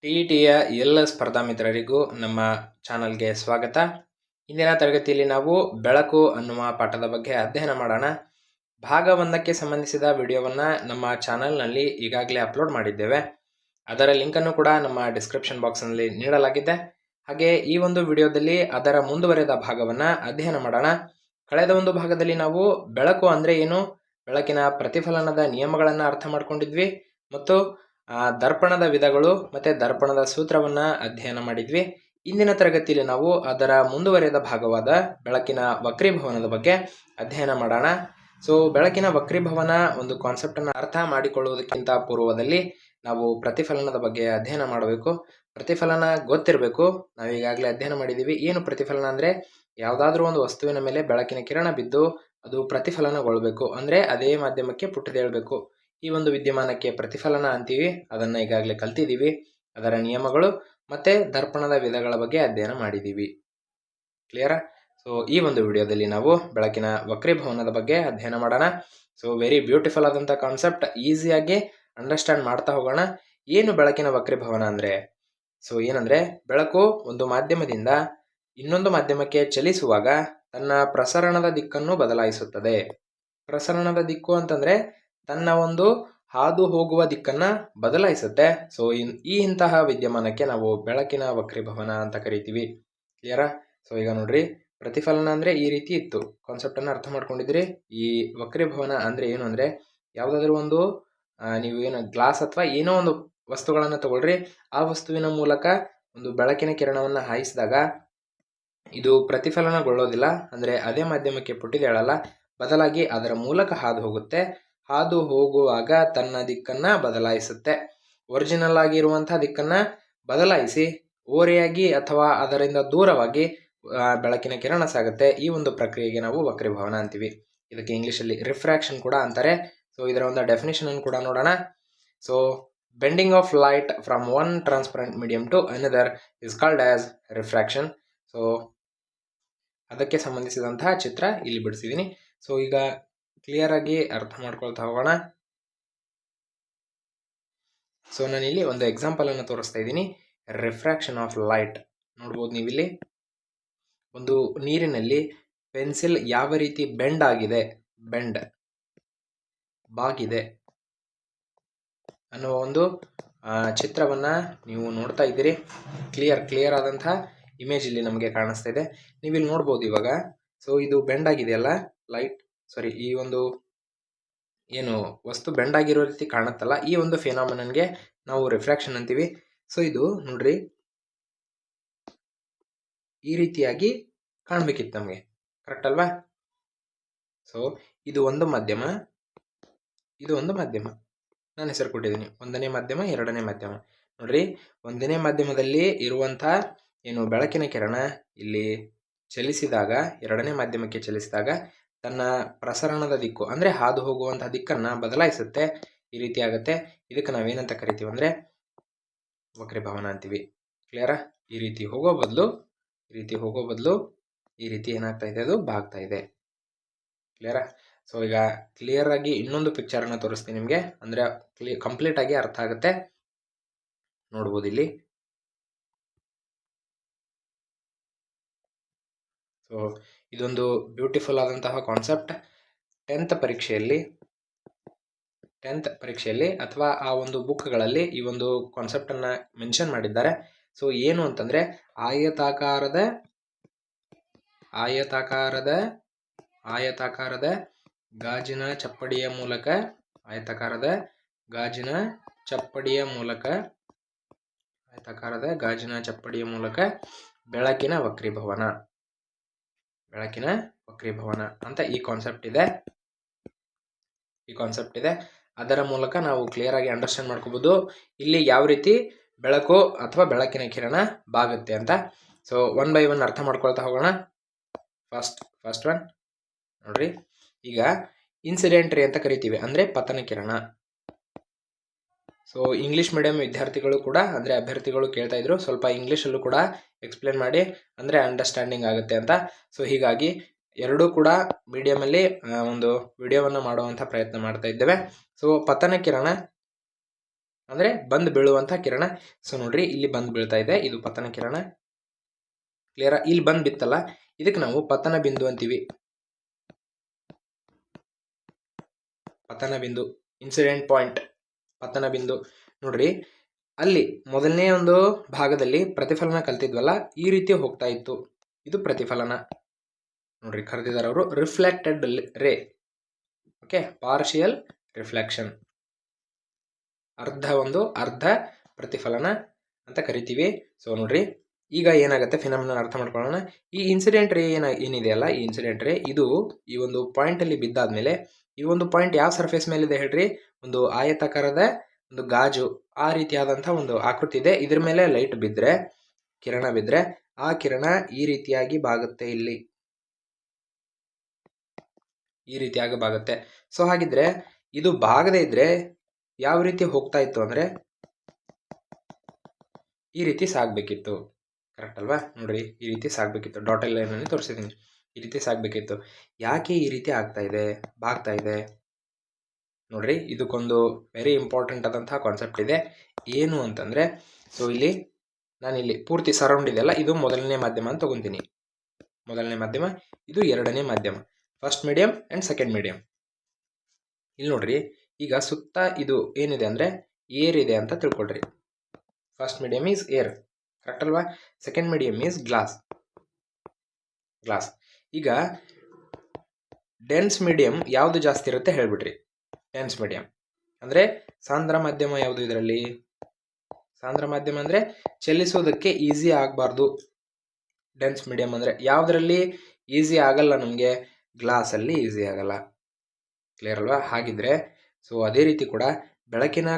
ಟಿಇಟಿಯ ಎಲ್ಲ ಸ್ಪರ್ಧಾ ಮಿತ್ರರಿಗೂ ನಮ್ಮ ಚಾನಲ್ಗೆ ಸ್ವಾಗತ. ಇಂದಿನ ತರಗತಿಯಲ್ಲಿ ನಾವು ಬೆಳಕು ಅನ್ನುವ ಪಾಠದ ಬಗ್ಗೆ ಅಧ್ಯಯನ ಮಾಡೋಣ. ಭಾಗ 1ಕ್ಕೆ ಸಂಬಂಧಿಸಿದ ವಿಡಿಯೋವನ್ನು ನಮ್ಮ ಚಾನಲ್ನಲ್ಲಿ ಈಗಾಗಲೇ ಅಪ್ಲೋಡ್ ಮಾಡಿದ್ದೇವೆ. ಅದರ ಲಿಂಕನ್ನು ಕೂಡ ನಮ್ಮ ಡಿಸ್ಕ್ರಿಪ್ಷನ್ ಬಾಕ್ಸ್ನಲ್ಲಿ ನೀಡಲಾಗಿದೆ. ಹಾಗೆ ಈ ಒಂದು ವಿಡಿಯೋದಲ್ಲಿ ಅದರ ಮುಂದುವರೆದ ಭಾಗವನ್ನು ಅಧ್ಯಯನ ಮಾಡೋಣ. ಕಳೆದ ಒಂದು ಭಾಗದಲ್ಲಿ ನಾವು ಬೆಳಕು ಅಂದರೆ ಏನು, ಬೆಳಕಿನ ಪ್ರತಿಫಲನದ ನಿಯಮಗಳನ್ನು ಅರ್ಥ ಮಾಡ್ಕೊಂಡಿದ್ವಿ ಮತ್ತು ದರ್ಪಣದ ವಿಧಗಳು ಮತ್ತು ದರ್ಪಣದ ಸೂತ್ರವನ್ನು ಅಧ್ಯಯನ ಮಾಡಿದ್ವಿ. ಇಂದಿನ ತರಗತಿಯಲ್ಲಿ ನಾವು ಅದರ ಮುಂದುವರೆದ ಭಾಗವಾದ ಬೆಳಕಿನ ವಕ್ರೀಭವನದ ಬಗ್ಗೆ ಅಧ್ಯಯನ ಮಾಡೋಣ. ಸೊ ಬೆಳಕಿನ ವಕ್ರೀಭವನ ಒಂದು ಕಾನ್ಸೆಪ್ಟನ್ನು ಅರ್ಥ ಮಾಡಿಕೊಳ್ಳುವುದಕ್ಕಿಂತ ಪೂರ್ವದಲ್ಲಿ ನಾವು ಪ್ರತಿಫಲನದ ಬಗ್ಗೆ ಅಧ್ಯಯನ ಮಾಡಬೇಕು. ಪ್ರತಿಫಲನ ಗೊತ್ತಿರಬೇಕು. ನಾವು ಈಗಾಗಲೇ ಅಧ್ಯಯನ ಮಾಡಿದ್ದೀವಿ. ಏನು ಪ್ರತಿಫಲನ ಅಂದರೆ, ಯಾವುದಾದ್ರೂ ಒಂದು ವಸ್ತುವಿನ ಮೇಲೆ ಬೆಳಕಿನ ಕಿರಣ ಬಿದ್ದು ಅದು ಪ್ರತಿಫಲನಗೊಳ್ಳಬೇಕು, ಅಂದರೆ ಅದೇ ಮಾಧ್ಯಮಕ್ಕೆ ಪುಟ್ಟಿದೇಳಬೇಕು. ಈ ಒಂದು ವಿದ್ಯಮಾನಕ್ಕೆ ಪ್ರತಿಫಲನ ಅಂತೀವಿ. ಅದನ್ನು ಈಗಾಗಲೇ ಕಲ್ತಿದ್ದೀವಿ. ಅದರ ನಿಯಮಗಳು ಮತ್ತು ದರ್ಪಣದ ವಿಧಗಳ ಬಗ್ಗೆ ಅಧ್ಯಯನ ಮಾಡಿದ್ದೀವಿ. ಕ್ಲಿಯರಾ? ಸೊ ಈ ಒಂದು ವಿಡಿಯೋದಲ್ಲಿ ನಾವು ಬೆಳಕಿನ ವಕ್ರೀಭವನದ ಬಗ್ಗೆ ಅಧ್ಯಯನ ಮಾಡೋಣ. ಸೊ ವೆರಿ ಬ್ಯೂಟಿಫುಲ್ ಆದಂಥ ಕಾನ್ಸೆಪ್ಟ್, ಈಸಿಯಾಗಿ ಅಂಡರ್ಸ್ಟ್ಯಾಂಡ್ ಮಾಡ್ತಾ ಹೋಗೋಣ. ಏನು ಬೆಳಕಿನ ವಕ್ರೀಭವನ ಅಂದರೆ, ಸೊ ಏನಂದರೆ, ಬೆಳಕು ಒಂದು ಮಾಧ್ಯಮದಿಂದ ಇನ್ನೊಂದು ಮಾಧ್ಯಮಕ್ಕೆ ಚಲಿಸುವಾಗ ತನ್ನ ಪ್ರಸರಣದ ದಿಕ್ಕನ್ನು ಬದಲಾಯಿಸುತ್ತದೆ. ಪ್ರಸರಣದ ದಿಕ್ಕು ಅಂತಂದರೆ ತನ್ನ ಒಂದು ಹಾದು ಹೋಗುವ ದಿಕ್ಕನ್ನು ಬದಲಾಯಿಸುತ್ತೆ. ಸೊ ಇಂತಹ ವಿದ್ಯಮಾನಕ್ಕೆ ನಾವು ಬೆಳಕಿನ ವಕ್ರೀಭವನ ಅಂತ ಕರಿತೀವಿ. ಕ್ಲಿಯರಾ? ಸೊ ಈಗ ನೋಡ್ರಿ, ಪ್ರತಿಫಲನ ಅಂದರೆ ಈ ರೀತಿ ಇತ್ತು. ಕಾನ್ಸೆಪ್ಟನ್ನು ಅರ್ಥ ಮಾಡ್ಕೊಂಡಿದ್ರಿ. ಈ ವಕ್ರೀಭವನ ಅಂದರೆ ಏನು ಅಂದರೆ, ಯಾವುದಾದ್ರೂ ಒಂದು ನೀವು ಏನು ಗ್ಲಾಸ್ ಅಥವಾ ಏನೋ ಒಂದು ವಸ್ತುಗಳನ್ನು ತಗೊಳ್ರಿ, ಆ ವಸ್ತುವಿನ ಮೂಲಕ ಒಂದು ಬೆಳಕಿನ ಕಿರಣವನ್ನು ಹಾಯಿಸಿದಾಗ ಇದು ಪ್ರತಿಫಲನಗೊಳ್ಳೋದಿಲ್ಲ, ಅಂದರೆ ಅದೇ ಮಾಧ್ಯಮಕ್ಕೆ ಪುಟ್ಟಿದೇಳಲ್ಲ, ಬದಲಾಗಿ ಅದರ ಮೂಲಕ ಹಾದು ಹೋಗುತ್ತೆ. ಹಾದು ಹೋಗುವಾಗ ತನ್ನ ದಿಕ್ಕನ್ನು ಬದಲಾಯಿಸುತ್ತೆ. ಒರಿಜಿನಲ್ ಆಗಿರುವಂತಹ ದಿಕ್ಕನ್ನು ಬದಲಾಯಿಸಿ ಓರೆಯಾಗಿ ಅಥವಾ ಅದರಿಂದ ದೂರವಾಗಿ ಬೆಳಕಿನ ಕಿರಣ ಸಾಗುತ್ತೆ. ಈ ಒಂದು ಪ್ರಕ್ರಿಯೆಗೆ ನಾವು ವಕ್ರೀಭವನ ಅಂತೀವಿ. ಇದಕ್ಕೆ ಇಂಗ್ಲೀಷಲ್ಲಿ ರಿಫ್ರಾಕ್ಷನ್ ಕೂಡ ಅಂತಾರೆ. ಸೊ ಇದರ ಒಂದು ಡೆಫಿನೇಷನ್ ಅನ್ನು ಕೂಡ ನೋಡೋಣ. So bending of light from one transparent medium to another is called as refraction. So ಅದಕ್ಕೆ ಸಂಬಂಧಿಸಿದಂತಹ ಚಿತ್ರ ಇಲ್ಲಿ ಬಿಡಿಸಿದ್ದೀನಿ. ಸೊ ಈಗ ಕ್ಲಿಯರ್ ಆಗಿ ಅರ್ಥ ಮಾಡ್ಕೊಳ್ತಾ ಹೋಗೋಣ. ಸೊ ನಾನಿಲ್ಲಿ ಒಂದು ಎಕ್ಸಾಂಪಲ್ ಅನ್ನು ತೋರಿಸ್ತಾ ಇದ್ದೀನಿ. ರಿಫ್ರಾಕ್ಷನ್ ಆಫ್ ಲೈಟ್ ನೋಡ್ಬೋದು ನೀವಿಲ್ಲಿ. ಒಂದು ನೀರಿನಲ್ಲಿ ಪೆನ್ಸಿಲ್ ಯಾವ ರೀತಿ ಬಾಗಿದೆ ಅನ್ನುವ ಒಂದು ಚಿತ್ರವನ್ನು ನೀವು ನೋಡ್ತಾ ಇದ್ದೀರಿ. ಕ್ಲಿಯರ್ ಆದಂತಹ ಇಮೇಜ್ ಇಲ್ಲಿ ನಮಗೆ ಕಾಣಿಸ್ತಾ ಇದೆ. ನೀವಿಲ್ಲಿ ನೋಡ್ಬೋದು ಇವಾಗ. ಸೊ ಇದು ಬೆಂಡ್ ಆಗಿದೆಯಲ್ಲ, ಈ ಒಂದು ಏನು ವಸ್ತು ಬೆಂಡ್ ಆಗಿರೋ ರೀತಿ ಕಾಣುತ್ತಲ್ಲ, ಈ ಒಂದು ಫಿನಾಮಿನನ್ಗೆ ನಾವು ರಿಫ್ರಾಕ್ಷನ್ ಅಂತೀವಿ. ಸೊ ಇದು ನೋಡ್ರಿ, ಈ ರೀತಿಯಾಗಿ ಕಾಣಬೇಕಿತ್ತು ನಮಗೆ, ಕರೆಕ್ಟ್ ಅಲ್ವಾ? ಸೊ ಇದು ಒಂದು ಮಾಧ್ಯಮ, ಇದು ಒಂದು ಮಾಧ್ಯಮ. ನಾನು ಹೆಸರು ಕೊಟ್ಟಿದ್ದೀನಿ, 1ನೇ ಮಾಧ್ಯಮ, 2ನೇ ಮಾಧ್ಯಮ. ನೋಡ್ರಿ, 1ನೇ ಮಾಧ್ಯಮದಲ್ಲಿ ಇರುವಂಥ ಏನು ಬೆಳಕಿನ ಕಿರಣ ಇಲ್ಲಿ ಚಲಿಸಿದಾಗ, 2ನೇ ಮಾಧ್ಯಮಕ್ಕೆ ಚಲಿಸಿದಾಗ ತನ್ನ ಪ್ರಸರಣದ ದಿಕ್ಕು ಅಂದರೆ ಹಾದು ಹೋಗುವಂತಹ ದಿಕ್ಕನ್ನು ಬದಲಾಯಿಸುತ್ತೆ. ಈ ರೀತಿ ಆಗುತ್ತೆ. ಇದಕ್ಕೆ ನಾವೇನಂತ ಕರಿತೀವಿ ಅಂದರೆ ವಕ್ರೀಭವನ ಅಂತೀವಿ. ಕ್ಲಿಯರಾ? ಈ ರೀತಿ ಹೋಗೋ ಬದಲು ಈ ರೀತಿ ಏನಾಗ್ತಾ ಇದೆ, ಅದು ಬಾಗ್ತಾ ಇದೆ. ಕ್ಲಿಯರಾ? ಸೊ ಈಗ ಕ್ಲಿಯರ್ ಆಗಿ ಇನ್ನೊಂದು ಪಿಕ್ಚರನ್ನು ತೋರಿಸ್ತೀನಿ ನಿಮಗೆ, ಅಂದರೆ ಕಂಪ್ಲೀಟ್ ಆಗಿ ಅರ್ಥ ಆಗುತ್ತೆ. ನೋಡ್ಬೋದು ಇಲ್ಲಿ. ಸೊ ಇದೊಂದು ಬ್ಯೂಟಿಫುಲ್ ಆದಂತಹ ಕಾನ್ಸೆಪ್ಟ್. 10th ಪರೀಕ್ಷೆಯಲ್ಲಿ ಅಥವಾ ಆ ಒಂದು ಬುಕ್ಗಳಲ್ಲಿ ಈ ಒಂದು ಕಾನ್ಸೆಪ್ಟನ್ನು ಮೆನ್ಷನ್ ಮಾಡಿದ್ದಾರೆ. ಸೊ ಏನು ಅಂತಂದರೆ, ಆಯತಾಕಾರದ ಗಾಜಿನ ಚಪ್ಪಡಿಯ ಮೂಲಕ ಬೆಳಕಿನ ವಕ್ರೀಭವನ ಅಂತ ಈ ಕಾನ್ಸೆಪ್ಟ್ ಇದೆ. ಅದರ ಮೂಲಕ ನಾವು ಕ್ಲಿಯರ್ ಆಗಿ ಅಂಡರ್ಸ್ಟ್ಯಾಂಡ್ ಮಾಡ್ಕೋಬಹುದು ಇಲ್ಲಿ ಯಾವ ರೀತಿ ಬೆಳಕು ಅಥವಾ ಬೆಳಕಿನ ಕಿರಣ ಬಾಗುತ್ತೆ ಅಂತ. ಸೊ 1 by 1 ಅರ್ಥ ಮಾಡ್ಕೊಳ್ತಾ ಹೋಗೋಣ. ಫಸ್ಟ್ ಒನ್ ನೋಡ್ರಿ, ಈಗ ಇನ್ಸಿಡೆಂಟ್ ರೇ ಅಂತ ಕರಿತೀವಿ, ಅಂದರೆ ಪತನ ಕಿರಣ. ಸೊ ಇಂಗ್ಲೀಷ್ ಮೀಡಿಯಂ ವಿದ್ಯಾರ್ಥಿಗಳು ಕೂಡ, ಅಂದರೆ ಅಭ್ಯರ್ಥಿಗಳು ಕೇಳ್ತಾ ಇದ್ರು, ಸ್ವಲ್ಪ ಇಂಗ್ಲೀಷಲ್ಲೂ ಕೂಡ ಎಕ್ಸ್ಪ್ಲೇನ್ ಮಾಡಿ, ಅಂದರೆ ಅಂಡರ್ಸ್ಟ್ಯಾಂಡಿಂಗ್ ಆಗುತ್ತೆ ಅಂತ. ಸೊ ಹೀಗಾಗಿ ಎರಡೂ ಕೂಡ ಮೀಡಿಯಮಲ್ಲಿ ಒಂದು ವಿಡಿಯೋವನ್ನು ಮಾಡುವಂಥ ಪ್ರಯತ್ನ ಮಾಡ್ತಾ ಇದ್ದೇವೆ. ಸೊ ಪತನ ಕಿರಣ ಅಂದರೆ ಬಂದು ಬೀಳುವಂಥ ಕಿರಣ. ಸೊ ನೋಡ್ರಿ, ಇಲ್ಲಿ ಬಂದು ಬೀಳ್ತಾ ಇದೆ, ಇದು ಪತನ ಕಿರಣ. ಕ್ಲಿಯರಾ? ಇಲ್ಲಿ ಬಂದು ಬಿತ್ತಲ್ಲ, ಇದಕ್ಕೆ ನಾವು ಪತನ ಬಿಂದು ಅಂತೀವಿ. ಪತನ ಬಿಂದು, ಇನ್ಸಿಡೆಂಟ್ ಪಾಯಿಂಟ್, ಪತನ ಬಿಂದು. ನೋಡ್ರಿ, ಅಲ್ಲಿ ಮೊದಲನೇ ಒಂದು ಭಾಗದಲ್ಲಿ ಪ್ರತಿಫಲನ ಕಲ್ತಿದ್ವಲ್ಲ, ಈ ರೀತಿ ಹೋಗ್ತಾ ಇತ್ತು, ಇದು ಪ್ರತಿಫಲನ. ನೋಡ್ರಿ, ಕರೆದಿದ್ದಾರೆ ಅವರು ರಿಫ್ಲೆಕ್ಟೆಡ್ ರೇ. ಓಕೆ, ಪಾರ್ಷಿಯಲ್ ರಿಫ್ಲೆಕ್ಷನ್, ಅರ್ಧ ಪ್ರತಿಫಲನ ಅಂತ ಕರಿತೀವಿ. ಸೊ ನೋಡ್ರಿ, ಈಗ ಏನಾಗುತ್ತೆ ಫಿನಾಮಿನನ್ ಅರ್ಥ ಮಾಡ್ಕೊಳ್ಳೋಣ. ಈ ಇನ್ಸಿಡೆಂಟ್ ರೇ ಏನಿದೆಯಲ್ಲ, ಈ ಇನ್ಸಿಡೆಂಟ್ ರೇ ಇದು ಈ ಒಂದು ಪಾಯಿಂಟಲ್ಲಿ ಬಿದ್ದಾದ್ಮೇಲೆ, ಈ ಒಂದು ಪಾಯಿಂಟ್ ಯಾವ ಸರ್ಫೇಸ್ ಮೇಲಿದೆ ಹೇಳ್ರಿ? ಒಂದು ಆಯತಾಕಾರದ ಒಂದು ಗಾಜು, ಆ ರೀತಿಯಾದಂಥ ಒಂದು ಆಕೃತಿ ಇದೆ. ಇದ್ರ ಮೇಲೆ ಲೈಟ್ ಬಿದ್ದರೆ, ಕಿರಣ ಬಿದ್ದರೆ, ಆ ಕಿರಣ ಈ ರೀತಿಯಾಗಿ ಬಾಗುತ್ತೆ, ಇಲ್ಲಿ ಈ ರೀತಿಯಾಗಿ ಬಾಗುತ್ತೆ. ಸೊ ಹಾಗಿದ್ರೆ ಇದು ಬಾಗದೇ ಇದ್ರೆ ಯಾವ ರೀತಿ ಹೋಗ್ತಾ ಇತ್ತು ಅಂದರೆ ಈ ರೀತಿ ಸಾಗಬೇಕಿತ್ತು. ಕರೆಕ್ಟ್ ಅಲ್ವಾ? ನೋಡ್ರಿ, ಈ ರೀತಿ ಸಾಗಬೇಕಿತ್ತು. ಡಾಟೆಡ್ ಲೈನಲ್ಲಿ ತೋರಿಸಿದ್ದೀನಿ, ಈ ರೀತಿ ಸಾಗಬೇಕಿತ್ತು. ಯಾಕೆ ಈ ರೀತಿ ಆಗ್ತಾ ಇದೆ, ಬಾಗ್ತಾ ಇದೆ? ನೋಡ್ರಿ, ಇದಕ್ಕೊಂದು ವೆರಿ ಇಂಪಾರ್ಟೆಂಟ್ ಆದಂತಹ ಕಾನ್ಸೆಪ್ಟ್ ಇದೆ. ಏನು ಅಂತಂದರೆ, ಸೊ ಇಲ್ಲಿ ನಾನಿಲ್ಲಿ ಪೂರ್ತಿ ಸರೌಂಡ್ ಇದೆಯಲ್ಲ, ಇದು ಮೊದಲನೇ ಮಾಧ್ಯಮ ಅಂತ ತಗೊತೀನಿ. ಮೊದಲನೇ ಮಾಧ್ಯಮ, ಇದು ಎರಡನೇ ಮಾಧ್ಯಮ, first medium and second medium. ಇಲ್ಲಿ ನೋಡ್ರಿ, ಈಗ ಸುತ್ತ ಇದು ಏನಿದೆ ಅಂದರೆ ಏರ್ ಇದೆ ಅಂತ ತಿಳ್ಕೊಳ್ರಿ. First medium is air, correct ಅಲ್ವಾ? Second medium is glass. ಈಗ ಡೆನ್ಸ್ ಮೀಡಿಯಂ ಯಾವುದು ಜಾಸ್ತಿ ಇರುತ್ತೆ ಹೇಳ್ಬಿಟ್ರಿ? ಡೆನ್ಸ್ ಮೀಡಿಯಂ ಅಂದರೆ ಸಾಂದ್ರ ಮಾಧ್ಯಮ ಯಾವುದು ಇದರಲ್ಲಿ? ಸಾಂದ್ರ ಮಾಧ್ಯಮ ಅಂದರೆ ಚಲಿಸೋದಕ್ಕೆ ಈಸಿ ಆಗಬಾರ್ದು. ಡೆನ್ಸ್ ಮೀಡಿಯಂ ಅಂದರೆ ಯಾವುದರಲ್ಲಿ ಈಸಿ ಆಗಲ್ಲ ನಮಗೆ? ಗ್ಲಾಸಲ್ಲಿ ಈಸಿ ಆಗಲ್ಲ. ಕ್ಲಿಯರ್ ಅಲ್ವಾ? ಹಾಗಿದ್ರೆ ಸೊ ಅದೇ ರೀತಿ ಕೂಡ ಬೆಳಕಿನ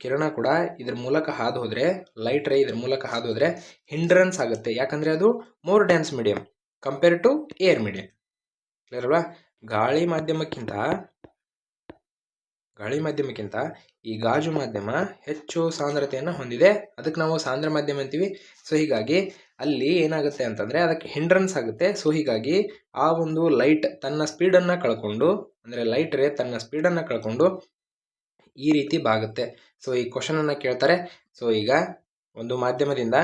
ಕಿರಣ ಕೂಡ ಇದ್ರ ಮೂಲಕ ಹಾದು ಹೋದರೆ, ಲೈಟ್ ರೇ ಇದ್ರ ಮೂಲಕ ಹಾದು ಹೋದರೆ ಹಿಂಡ್ರನ್ಸ್ ಆಗುತ್ತೆ. ಯಾಕಂದರೆ ಅದು more dense medium compare to air medium. Clear ಅಲ್ವಾ? ಗಾಳಿ ಮಾಧ್ಯಮಕ್ಕಿಂತ ಈ ಗಾಜು ಮಾಧ್ಯಮ ಹೆಚ್ಚು ಸಾಂದ್ರತೆಯನ್ನು ಹೊಂದಿದೆ. ಅದಕ್ಕೆ ನಾವು ಸಾಂದ್ರ ಮಾಧ್ಯಮ ಅಂತೀವಿ. ಸೊ ಹೀಗಾಗಿ ಅಲ್ಲಿ ಏನಾಗುತ್ತೆ ಅಂತಂದರೆ ಅದಕ್ಕೆ ಹಿಂಡ್ರನ್ಸ್ ಆಗುತ್ತೆ. ಸೊ ಹೀಗಾಗಿ ಆ ಒಂದು ಲೈಟ್ ತನ್ನ ಸ್ಪೀಡನ್ನು ಕಳ್ಕೊಂಡು, ಅಂದರೆ ಲೈಟ್ ರೇ ತನ್ನ ಸ್ಪೀಡನ್ನು ಕಳ್ಕೊಂಡು ಈ ರೀತಿ ಬಾಗುತ್ತೆ. ಸೊ ಈ ಕ್ವಶನನ್ನು ಕೇಳ್ತಾರೆ. ಸೊ ಈಗ ಒಂದು ಮಾಧ್ಯಮದಿಂದ,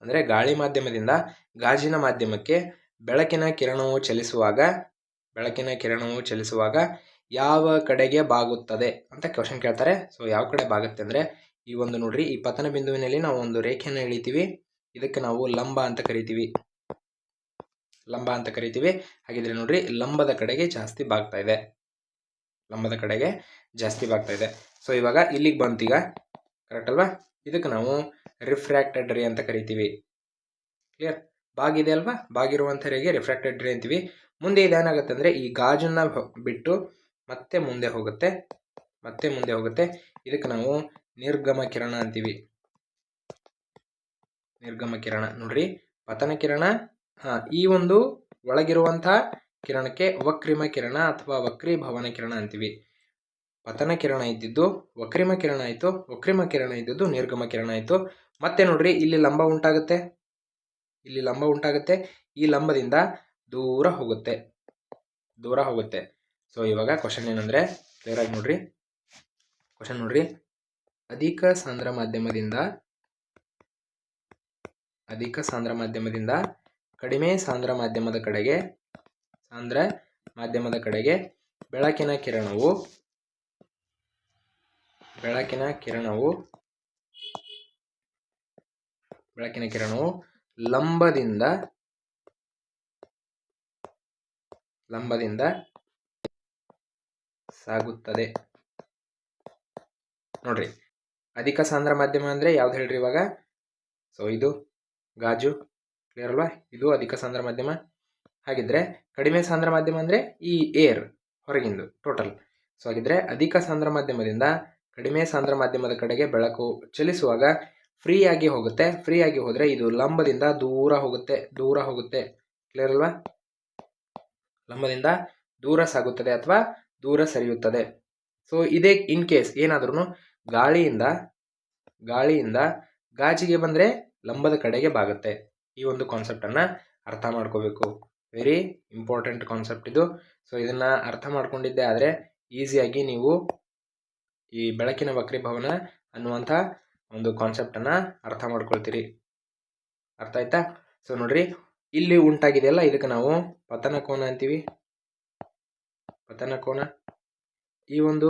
ಅಂದರೆ ಗಾಳಿ ಮಾಧ್ಯಮದಿಂದ ಗಾಜಿನ ಮಾಧ್ಯಮಕ್ಕೆ ಬೆಳಕಿನ ಕಿರಣವು ಚಲಿಸುವಾಗ ಯಾವ ಕಡೆಗೆ ಬಾಗುತ್ತದೆ ಅಂತ ಕ್ವಶನ್ ಕೇಳ್ತಾರೆ. ಸೊ ಯಾವ ಕಡೆ ಬಾಗುತ್ತೆ ಅಂದರೆ ಈ ಒಂದು ನೋಡ್ರಿ, ಈ ಪತನ ಬಿಂದುವಿನಲ್ಲಿ ನಾವು ಒಂದು ರೇಖೆಯನ್ನು ಎಳಿತೀವಿ. ಇದಕ್ಕೆ ನಾವು ಲಂಬ ಅಂತ ಕರಿತೀವಿ. ಹಾಗಿದ್ರೆ ನೋಡ್ರಿ, ಲಂಬದ ಕಡೆಗೆ ಜಾಸ್ತಿ ಬಾಗ್ತಾ ಇದೆ. ಸೊ ಇವಾಗ ಇಲ್ಲಿಗೆ ಬಂತೀಗ, ಕರೆಕ್ಟ್ ಅಲ್ವಾ? ಇದಕ್ಕೆ ನಾವು ರಿಫ್ರಾಕ್ಟೆಡ್ ರೇ ಅಂತ ಕರಿತೀವಿ. ಕ್ಲಿಯರ್? ಬಾಗಿದೆ ಅಲ್ವಾ? ಬಾಗಿರುವಂಥ ರೇಗೆ ರಿಫ್ರಾಕ್ಟೆಡ್ ರೇ ಅಂತೀವಿ. ಮುಂದೆ ಇದೇನಾಗುತ್ತೆ ಅಂದರೆ ಈ ಗಾಜನ್ನ ಬಿಟ್ಟು ಮತ್ತೆ ಮುಂದೆ ಹೋಗುತ್ತೆ. ಇದಕ್ಕೆ ನಾವು ನಿರ್ಗಮ ಕಿರಣ ಅಂತೀವಿ. ನಿರ್ಗಮ ಕಿರಣ ನೋಡ್ರಿ, ಪತನ ಕಿರಣ, ಈ ಒಂದು ಒಳಗಿರುವಂಥ ಕಿರಣಕ್ಕೆ ವಕ್ರಿಮ ಕಿರಣ ಅಥವಾ ವಕ್ರೀಭವನ ಕಿರಣ ಅಂತೀವಿ. ಪತನ ಕಿರಣ ಇದ್ದಿದ್ದು ವಕ್ರಿಮ ಕಿರಣ ಆಯಿತು, ವಕ್ರಿಮ ಕಿರಣ ಇದ್ದಿದ್ದು ನಿರ್ಗಮ ಕಿರಣ ಆಯಿತು. ಮತ್ತೆ ನೋಡ್ರಿ, ಇಲ್ಲಿ ಲಂಬ ಉಂಟಾಗುತ್ತೆ. ಈ ಲಂಬದಿಂದ ದೂರ ಹೋಗುತ್ತೆ. ಸೊ ಇವಾಗ ಕ್ವಶನ್ ಏನಂದರೆ, ಕ್ಲಿಯರ್ ಆಗಿ ನೋಡ್ರಿ, ಕ್ವಶನ್ ನೋಡ್ರಿ, ಅಧಿಕ ಸಾಂದ್ರ ಮಾಧ್ಯಮದಿಂದ ಕಡಿಮೆ ಸಾಂದ್ರ ಮಾಧ್ಯಮದ ಕಡೆಗೆ ಬೆಳಕಿನ ಕಿರಣವು ಲಂಬದಿಂದ ಸಾಗುತ್ತದೆ. ನೋಡ್ರಿ, ಅಧಿಕ ಸಾಂದ್ರ ಮಾಧ್ಯಮ ಅಂದರೆ ಯಾವ್ದು ಹೇಳ್ರಿ ಇವಾಗ? ಸೊ ಇದು ಗಾಜು, ಕ್ಲಿಯರ್ ಅಲ್ವಾ? ಇದು ಅಧಿಕ ಸಾಂದ್ರ ಮಾಧ್ಯಮ. ಹಾಗಿದ್ರೆ ಕಡಿಮೆ ಸಾಂದ್ರ ಮಾಧ್ಯಮ ಅಂದರೆ ಈ ಏರ್ ಹೊರಗಿಂದು ಟೋಟಲ್. ಸೊ ಹಾಗಿದ್ರೆ ಅಧಿಕ ಸಾಂದ್ರ ಮಾಧ್ಯಮದಿಂದ ಕಡಿಮೆ ಸಾಂದ್ರ ಮಾಧ್ಯಮದ ಕಡೆಗೆ ಬೆಳಕು ಚಲಿಸುವಾಗ ಫ್ರೀ ಆಗಿ ಹೋದರೆ ಇದು ಲಂಬದಿಂದ ದೂರ ಹೋಗುತ್ತೆ. ಕ್ಲಿಯರ್ ಅಲ್ವಾ? ಲಂಬದಿಂದ ದೂರ ಸಾಗುತ್ತದೆ ಅಥವಾ ದೂರ ಸರಿಯುತ್ತದೆ. ಸೊ ಇದೇ ಇನ್ ಕೇಸ್ ಏನಾದ್ರೂ ಗಾಳಿಯಿಂದ ಗಾಜಿಗೆ ಬಂದರೆ ಲಂಬದ ಕಡೆಗೆ ಬಾಗುತ್ತೆ. ಈ ಒಂದು ಕಾನ್ಸೆಪ್ಟನ್ನು ಅರ್ಥ ಮಾಡ್ಕೋಬೇಕು. ವೆರಿ ಇಂಪಾರ್ಟೆಂಟ್ ಕಾನ್ಸೆಪ್ಟ್ ಇದು. ಸೊ ಇದನ್ನು ಅರ್ಥ ಮಾಡ್ಕೊಂಡಿದ್ದೆ ಆದರೆ ಈಸಿಯಾಗಿ ನೀವು ಈ ಬೆಳಕಿನ ವಕ್ರೀಭವನ ಅನ್ನುವಂಥ ಒಂದು ಕಾನ್ಸೆಪ್ಟನ್ನು ಅರ್ಥ ಮಾಡ್ಕೊಳ್ತೀರಿ. ಅರ್ಥ ಆಯ್ತಾ? ಸೊ ನೋಡ್ರಿ, ಇಲ್ಲಿ ಉಂಟಾಗಿದೆಯಲ್ಲ ಇದಕ್ಕೆ ನಾವು ಪತನ ಕೋನ ಅಂತೀವಿ. ಪತನ ಕೋನ. ಈ ಒಂದು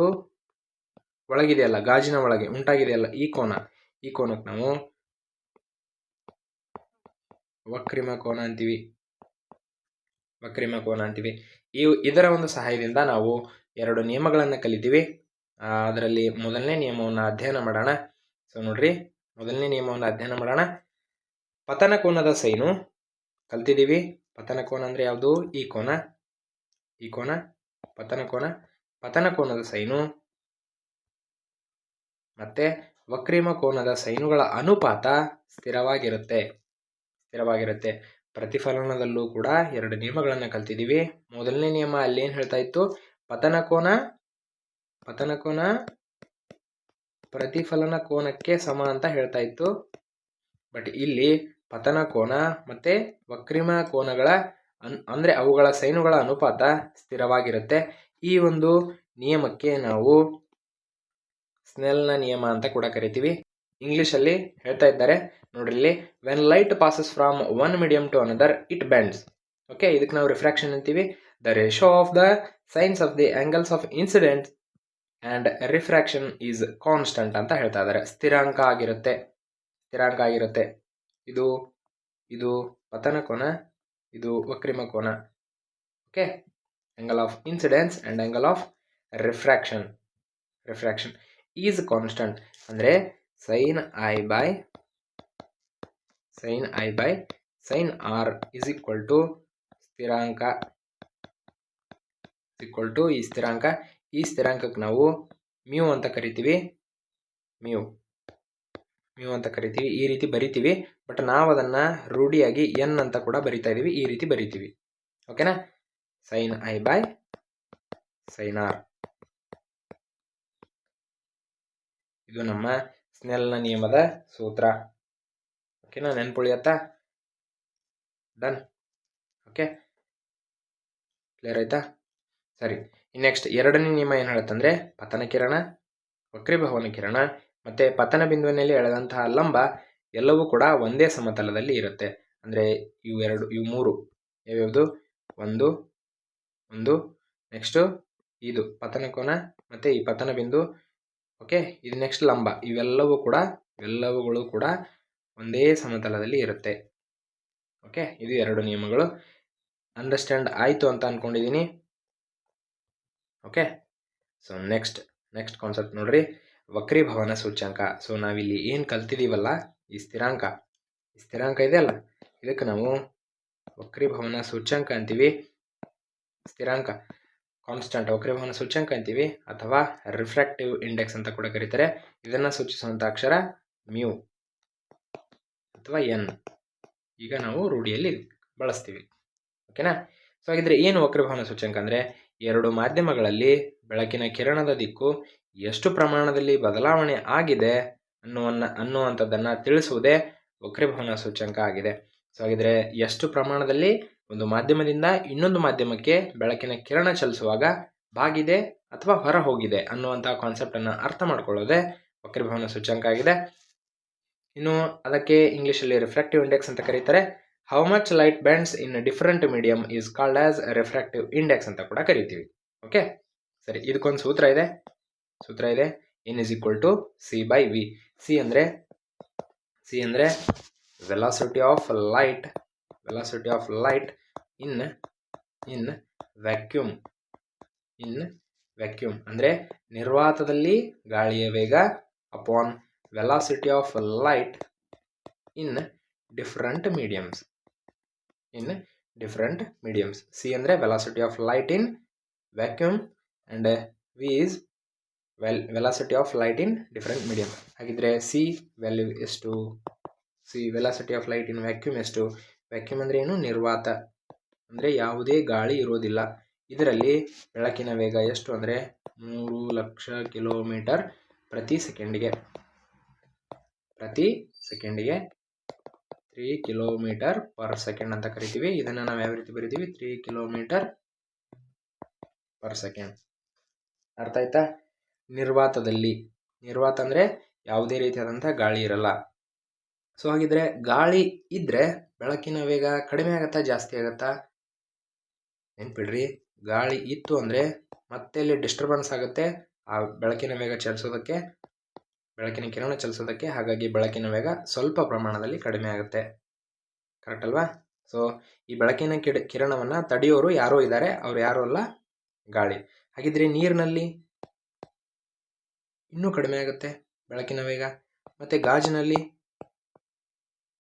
ಒಳಗಿದೆಯಲ್ಲ, ಗಾಜಿನ ಒಳಗೆ ಉಂಟಾಗಿದೆಯಲ್ಲ ಈ ಕೋನಕ್ಕೆ ನಾವು ವಕ್ರಿಮ ಕೋನ ಅಂತೀವಿ. ವಕ್ರಿಮ ಕೋನ ಅಂತೀವಿ. ಇದರ ಒಂದು ಸಹಾಯದಿಂದ ನಾವು 2 ನಿಯಮಗಳನ್ನು ಕಲಿತೀವಿ. ಅದರಲ್ಲಿ ಮೊದಲನೇ ನಿಯಮವನ್ನು ಅಧ್ಯಯನ ಮಾಡೋಣ. ಸೊ ನೋಡ್ರಿ, ಮೊದಲನೇ ನಿಯಮವನ್ನು ಅಧ್ಯಯನ ಮಾಡೋಣ. ಪತನ ಕೋನದ ಸೈನು ಕಲ್ತಿದ್ದೀವಿ. ಪತನ ಕೋನ ಅಂದರೆ ಯಾವುದು? ಈ ಕೋನ ಪತನ ಕೋನ. ಪತನ ಕೋನದ ಸೈನು ಮತ್ತೆ ವಕ್ರಿಮ ಕೋನದ ಸೈನುಗಳ ಅನುಪಾತ ಸ್ಥಿರವಾಗಿರುತ್ತೆ. ಪ್ರತಿಫಲನದಲ್ಲೂ ಕೂಡ 2 ನಿಯಮಗಳನ್ನು ಕಲ್ತಿದ್ದೀವಿ. ಮೊದಲನೇ ನಿಯಮ ಅಲ್ಲಿ ಏನು ಹೇಳ್ತಾ ಇತ್ತು? ಪತನ ಕೋನ ಪ್ರತಿಫಲನ ಕೋನಕ್ಕೆ ಸಮ ಅಂತ ಹೇಳ್ತಾ ಇತ್ತು. ಬಟ್ ಇಲ್ಲಿ ಪತನ ಕೋನ ಮತ್ತೆ ವಕ್ರಿಮ ಕೋನಗಳ ಅಂದರೆ ಅವುಗಳ ಸೈನುಗಳ ಅನುಪಾತ ಸ್ಥಿರವಾಗಿರುತ್ತೆ. ಈ ಒಂದು ನಿಯಮಕ್ಕೆ ನಾವು ಸ್ನೆಲ್ನ ನಿಯಮ ಅಂತ ಕೂಡ ಕರಿತೀವಿ. ಇಂಗ್ಲಿಷಲ್ಲಿ ಹೇಳ್ತಾ ಇದ್ದಾರೆ ನೋಡ್ರಿ, when light passes from one medium to another it bends. Okay, ಇದಕ್ಕೆ ನಾವು ರಿಫ್ರಾಕ್ಷನ್ ಅಂತೀವಿ. The ratio of the sines of the angles of incident and refraction is constant ಅಂತ ಹೇಳ್ತಾ ಇದ್ದಾರೆ. ಸ್ಥಿರಾಂಕ ಆಗಿರುತ್ತೆ. ಇದು ಪತನ ಕೋನ, ಇದು ವಕ್ರಿಮ ಕೋನ. Okay, angle of incidence and angle of refraction is constant. ಅಂದರೆ sine I by sine R is equal to ಸ್ಥಿರಾಂಕ. ಈ ಸ್ಥಿರಾಂಕಕ್ಕೆ ನಾವು ಮ್ಯೂ ಅಂತ ಕರಿತೀವಿ. ಈ ರೀತಿ ಬರಿತೀವಿ. ಬಟ್ ನಾವು ಅದನ್ನು ರೂಢಿಯಾಗಿ ಎನ್ ಅಂತ ಕೂಡ ಬರಿತಾ ಇದೀವಿ. ಈ ರೀತಿ ಬರಿತೀವಿ. ಓಕೆನಾ? Sine I by sine r. ಇದು ನಮ್ಮ ಸ್ನೆಲ್ನ ನಿಯಮದ ಸೂತ್ರ. ಓಕೆನಾ? ನೆನ್ಪುಳಿಯತ್ತಾ? ಡನ್. ಓಕೆ, ಕ್ಲಿಯರ್ ಆಯ್ತಾ? ಸರಿ, ನೆಕ್ಸ್ಟ್ 2ನೇ ನಿಯಮ ಏನು ಹೇಳುತ್ತಂದ್ರೆ, ಪತನ ಕಿರಣ, ವಕ್ರೀಭವನ ಕಿರಣ ಮತ್ತೆ ಪತನ ಬಿಂದುವಿನಲ್ಲಿ ಎಳೆದಂತಹ ಲಂಬ ಎಲ್ಲವೂ ಕೂಡ ಒಂದೇ ಸಮತಲದಲ್ಲಿ ಇರುತ್ತೆ. ಅಂದರೆ ಇವು 3 ಯಾವ್ಯಾವುದು? ಒಂದು ನೆಕ್ಸ್ಟ್ ಇದು ಪತನ ಕೋನ ಮತ್ತೆ ಈ ಪತನ ಬಿಂದು. ಓಕೆ, ಇದು ನೆಕ್ಸ್ಟ್ ಲಂಬ. ಇವೆಲ್ಲವುಗಳು ಕೂಡ ಒಂದೇ ಸಮತಲದಲ್ಲಿ ಇರುತ್ತೆ. ಓಕೆ, ಇದು 2 ನಿಯಮಗಳು. ಅಂಡರ್ಸ್ಟ್ಯಾಂಡ್ ಆಯಿತು ಅಂತ ಅಂದ್ಕೊಂಡಿದ್ದೀನಿ. ಓಕೆ, ಸೊ ನೆಕ್ಸ್ಟ್ ಕಾನ್ಸೆಪ್ಟ್ ನೋಡ್ರಿ, ವಕ್ರೀಭವನ ಸೂಚ್ಯಂಕ. ಸೊ ನಾವಿಲ್ಲಿ ಏನು ಕಲ್ತಿದ್ದೀವಲ್ಲ, ಈ ಸ್ಥಿರಾಂಕ ಇದೆಯಲ್ಲ, ಇದಕ್ಕೆ ನಾವು ವಕ್ರೀಭವನ ಸೂಚ್ಯಂಕ ಅಂತೀವಿ. ಸ್ಥಿರಾಂಕ ಕಾನ್ಸ್ಟಂಟ್ ವಕ್ರೀಭವನ ಸೂಚ್ಯಂಕ ಅಂತೀವಿ, ಅಥವಾ ರಿಫ್ರಾಕ್ಟಿವ್ ಇಂಡೆಕ್ಸ್ ಅಂತ ಕೂಡ ಕರೀತಾರೆ. ಇದನ್ನು ಸೂಚಿಸುವಂಥ ಅಕ್ಷರ ಮ್ಯೂ ಅಥವಾ ಎನ್. ಈಗ ನಾವು ರೂಢಿಯಲ್ಲಿ ಬಳಸ್ತೀವಿ. ಓಕೆನಾ? ಸೊ ಹಾಗಿದ್ರೆ ಏನು ವಕ್ರೀಭವನ ಸೂಚ್ಯಂಕ ಅಂದರೆ, 2 ಮಾಧ್ಯಮಗಳಲ್ಲಿ ಬೆಳಕಿನ ಕಿರಣದ ದಿಕ್ಕು ಎಷ್ಟು ಪ್ರಮಾಣದಲ್ಲಿ ಬದಲಾವಣೆ ಆಗಿದೆ ಅನ್ನುವಂಥದ್ದನ್ನು ತಿಳಿಸುವುದೇ ವಕ್ರೀಭವನ ಸೂಚ್ಯಂಕ ಆಗಿದೆ. ಸೊ ಹಾಗಿದ್ರೆ ಎಷ್ಟು ಪ್ರಮಾಣದಲ್ಲಿ ಒಂದು ಮಾಧ್ಯಮದಿಂದ ಇನ್ನೊಂದು ಮಾಧ್ಯಮಕ್ಕೆ ಬೆಳಕಿನ ಕಿರಣ ಚಲಿಸುವಾಗ ಬಾಗಿದೆ ಅಥವಾ ಹೊರ ಹೋಗಿದೆ ಅನ್ನುವಂಥ ಕಾನ್ಸೆಪ್ಟನ್ನು ಅರ್ಥ ಮಾಡ್ಕೊಳ್ಳೋದೇ ವಕ್ರೀಭವನ ಸೂಚ್ಯಂಕ ಆಗಿದೆ. ಇನ್ನು ಅದಕ್ಕೆ ಇಂಗ್ಲೀಷಲ್ಲಿ ರಿಫ್ರಾಕ್ಟಿವ್ ಇಂಡೆಕ್ಸ್ ಅಂತ ಕರೀತಾರೆ. How much light bends in different medium is called as refractive index ಅಂತ ಕೂಡ ಕರಿತೀವಿ. ಓಕೆ, ಸರಿ, ಇದಕ್ಕೊಂದು ಸೂತ್ರ ಇದೆ. n is equal to c by v. c ಅಂದರೆ velocity of light in vacuum. ಅಂದರೆ ನಿರ್ವಾತದಲ್ಲಿ ಗಾಳಿಯ ವೇಗ upon velocity of light in different mediums. c ಅಂದರೆ velocity of light in vacuum and v is velocity of light in different medium. ಹಾಗಿದ್ರೆ c value ಎಷ್ಟು? Velocity of light in vacuum ಎಷ್ಟು? Vacuum ಅಂದರೆ ಏನು? ನಿರ್ವಾತ, ಅಂದರೆ ಯಾವುದೇ ಗಾಳಿ ಇರೋದಿಲ್ಲ. ಇದರಲ್ಲಿ ಬೆಳಕಿನ ವೇಗ ಎಷ್ಟು ಅಂದರೆ 3 ಲಕ್ಷ ಕಿಲೋಮೀಟರ್ ಪ್ರತಿ ಸೆಕೆಂಡಿಗೆ 3 ಕಿಲೋಮೀಟರ್ ಪರ್ ಸೆಕೆಂಡ್ ಅಂತ ಕರಿತೀವಿ. ಇದನ್ನು ನಾವು ಯಾವ ರೀತಿ ಬರಿತೀವಿ? 3 ಕಿಲೋಮೀಟರ್ ಪರ್ ಸೆಕೆಂಡ್. ಅರ್ಥ ಆಯ್ತಾ? ನಿರ್ವಾತ ಅಂದರೆ ಯಾವುದೇ ರೀತಿಯಾದಂಥ ಗಾಳಿ ಇರಲ್ಲ. ಸೊ ಹಾಗಿದ್ರೆ ಗಾಳಿ ಇದ್ರೆ ಬೆಳಕಿನ ವೇಗ ಕಡಿಮೆ ಆಗತ್ತಾ ಜಾಸ್ತಿ ಆಗತ್ತಾ? ನೆನ್ಪಿಡ್ರಿ, ಗಾಳಿ ಇತ್ತು ಅಂದರೆ ಮತ್ತೆ ಇಲ್ಲಿ ಡಿಸ್ಟರ್ಬೆನ್ಸ್ ಆಗುತ್ತೆ ಆ ಬೆಳಕಿನ ವೇಗ ಚಲಿಸೋದಕ್ಕೆ, ಬೆಳಕಿನ ಕಿರಣ ಚಲಿಸೋದಕ್ಕೆ. ಹಾಗಾಗಿ ಬೆಳಕಿನ ವೇಗ ಸ್ವಲ್ಪ ಪ್ರಮಾಣದಲ್ಲಿ ಕಡಿಮೆ ಆಗುತ್ತೆ. ಕರೆಕ್ಟ್ ಅಲ್ವಾ? ಸೊ ಈ ಬೆಳಕಿನ ಕಿರಣವನ್ನು ತಡೆಯೋರು ಯಾರೋ ಇದ್ದಾರೆ, ಅವ್ರು ಯಾರೂ ಅಲ್ಲ, ಗಾಳಿ. ಹಾಗಿದ್ರೆ ನೀರಿನಲ್ಲಿ ಇನ್ನೂ ಕಡಿಮೆ ಆಗುತ್ತೆ ಬೆಳಕಿನ ವೇಗ, ಮತ್ತು ಗಾಜಿನಲ್ಲಿ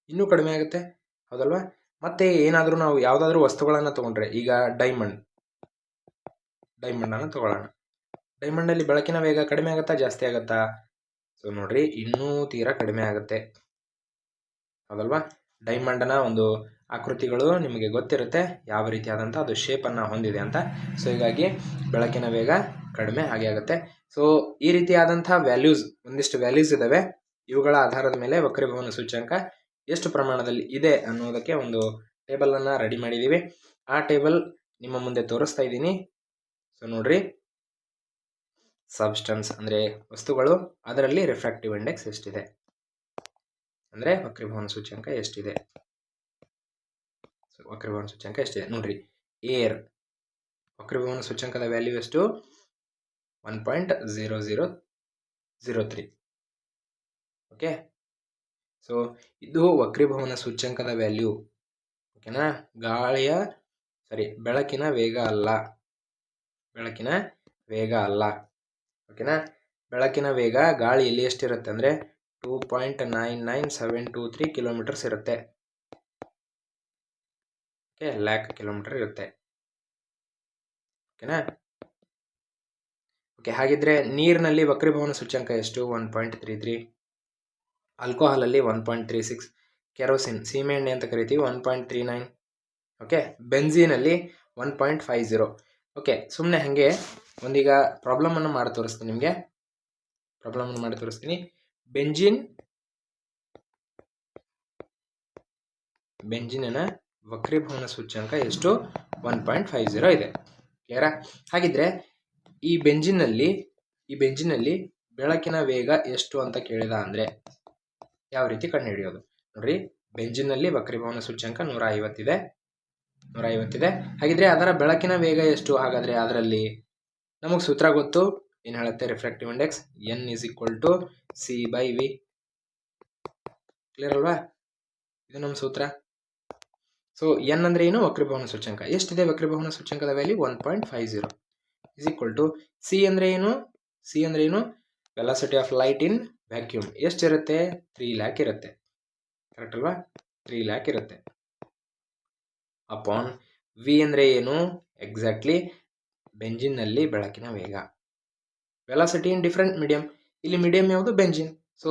ಇನ್ನೂ ಕಡಿಮೆ ಆಗುತ್ತೆ, ಹೌದಲ್ವಾ? ಮತ್ತೆ ಏನಾದರೂ ನಾವು ಯಾವುದಾದ್ರೂ ವಸ್ತುಗಳನ್ನು ತಗೊಂಡ್ರೆ, ಈಗ ಡೈಮಂಡನ್ನು ತಗೊಳ್ಳೋಣ. ಡೈಮಂಡಲ್ಲಿ ಬೆಳಕಿನ ವೇಗ ಕಡಿಮೆ ಆಗುತ್ತಾ ಜಾಸ್ತಿ ಆಗುತ್ತಾ? ಸೊ ನೋಡ್ರಿ, ಇನ್ನೂ ತೀರಾ ಕಡಿಮೆ ಆಗುತ್ತೆ, ಹೌದಲ್ವಾ? ಡೈಮಂಡನ ಒಂದು ಆಕೃತಿಗಳು ನಿಮಗೆ ಗೊತ್ತಿರುತ್ತೆ, ಯಾವ ರೀತಿಯಾದಂಥ ಅದು ಶೇಪನ್ನು ಹೊಂದಿದೆ ಅಂತ. ಸೊ ಹೀಗಾಗಿ ಬೆಳಕಿನ ವೇಗ ಕಡಿಮೆ ಹಾಗೆ ಆಗುತ್ತೆ. ಸೊ ಈ ರೀತಿಯಾದಂಥ ಒಂದಿಷ್ಟು ವ್ಯಾಲ್ಯೂಸ್ ಇದ್ದಾವೆ. ಇವುಗಳ ಆಧಾರದ ಮೇಲೆ ವಕ್ರೀಭವನ ಸೂಚ್ಯಂಕ ಎಷ್ಟು ಪ್ರಮಾಣದಲ್ಲಿ ಇದೆ ಅನ್ನೋದಕ್ಕೆ ಒಂದು ಟೇಬಲನ್ನು ರೆಡಿ ಮಾಡಿದ್ದೀವಿ. ಆ ಟೇಬಲ್ ನಿಮ್ಮ ಮುಂದೆ ತೋರಿಸ್ತಾ ಇದ್ದೀನಿ. ಸೊ ನೋಡ್ರಿ, ಸಬ್ಸ್ಟೆನ್ಸ್ ಅಂದರೆ ವಸ್ತುಗಳು, ಅದರಲ್ಲಿ ರಿಫ್ರಾಕ್ಟಿವ್ ಇಂಡೆಕ್ಸ್ ಎಷ್ಟಿದೆ ಅಂದರೆ ವಕ್ರೀಭವನ ಸೂಚ್ಯಂಕ ಎಷ್ಟಿದೆ. ವಕ್ರೀಭವನ ಸೂಚ್ಯಂಕ ಎಷ್ಟಿದೆ ನೋಡ್ರಿ. ಏರ್ ವಕ್ರೀಭವನ ಸೂಚ್ಯಂಕದ ವ್ಯಾಲ್ಯೂ ಎಷ್ಟು? 1.0003. ಓಕೆ, ಸೊ ಇದು ವಕ್ರೀಭವನ ಸೂಚ್ಯಂಕದ ವ್ಯಾಲ್ಯೂ. ಓಕೆನಾ? ಬೆಳಕಿನ ವೇಗ ಅಲ್ಲ, ಬೆಳಕಿನ ವೇಗ ಅಲ್ಲ. ಓಕೆನಾ? ಬೆಳಕಿನ ವೇಗ ಗಾಳಿಯಲ್ಲಿ ಎಷ್ಟಿರುತ್ತೆ ಅಂದರೆ 2.99723 ಕಿಲೋಮೀಟರ್ಸ್ ಇರುತ್ತೆ. ಓಕೆ, ಲ್ಯಾಕ್ ಕಿಲೋಮೀಟರ್ ಇರುತ್ತೆ. ಓಕೆನಾ? ಓಕೆ, ಹಾಗಿದ್ರೆ ನೀರಿನಲ್ಲಿ ವಕ್ರೀಭವನ ಸೂಚ್ಯಂಕ ಎಷ್ಟು? 1.33. ಆಲ್ಕೋಹಾಲಲ್ಲಿ 1.36. ಕೆರೋಸಿನ್, ಸೀಮೆ ಎಣ್ಣೆ ಅಂತ ಕರಿತೀವಿ, 1.39. ಓಕೆ, ಬೆನ್ಝೀನಲ್ಲಿ 1.50. ಓಕೆ, ಸುಮ್ಮನೆ ಹಾಗೆ ಒಂದೀಗ ಪ್ರಾಬ್ಲಮನ್ನು ಮಾಡಿ ತೋರಿಸ್ತೀನಿ ನಿಮಗೆ. ಬೆಂಜಿನಿನ ವಕ್ರೀಭವನ ಸೂಚ್ಯಂಕ ಎಷ್ಟು? 1.50 ಇದೆ. ಕ್ಲಿಯರಾ? ಹಾಗಿದ್ರೆ ಈ ಬೆಂಜಿನಲ್ಲಿ ಬೆಳಕಿನ ವೇಗ ಎಷ್ಟು ಅಂತ ಕೇಳಿದ ಅಂದರೆ ಯಾವ ರೀತಿ ಕಂಡುಹಿಡಿಯೋದು? ನೋಡ್ರಿ, ಬೆಂಜಿನಲ್ಲಿ ವಕ್ರೀಭವನ ಸೂಚ್ಯಂಕ 150 ಇದೆ. ಹಾಗಿದ್ರೆ ಅದರ ಬೆಳಕಿನ ವೇಗ ಎಷ್ಟು? ಹಾಗಾದರೆ ಅದರಲ್ಲಿ ನಮಗೆ ಸೂತ್ರ ಗೊತ್ತು, ಏನು ಹೇಳುತ್ತೆ? Refractive index N = C/V. Clear ಅಲ್ವಾ? ಇದು ನಮ್ಮ ಸೂತ್ರ. ಸೊ N ಅಂದರೆ ಏನು? ವಕ್ರೀಭವನ ಸೂಚ್ಯಂಕ. ಎಷ್ಟಿದೆ ವಕ್ರೀಭವನ ಸೂಚ್ಯಂಕದ ವ್ಯಾಲ್ಯೂ? 1.50 = C ಅಂದರೆ ಏನು? Velocity of light in vacuum ಎಷ್ಟಿರುತ್ತೆ? 3 ಲ್ಯಾಕ್ ಇರುತ್ತೆ. ಕರೆಕ್ಟ್ ಅಲ್ವಾ? 3 ಲ್ಯಾಕ್ ಇರುತ್ತೆ. ಅಪಾನ್ V ಅಂದರೆ ಏನು? ಎಕ್ಸಾಕ್ಟ್ಲಿ ಬೆಂಜಿನ್ನಲ್ಲಿ ಬೆಳಕಿನ ವೇಗ. ವೆಲಾಸಿಟಿ ಇನ್ ಡಿಫ್ರೆಂಟ್ ಮೀಡಿಯಂ, ಇಲ್ಲಿ ಮೀಡಿಯಂ ಯಾವುದು? ಬೆಂಜಿನ್. ಸೊ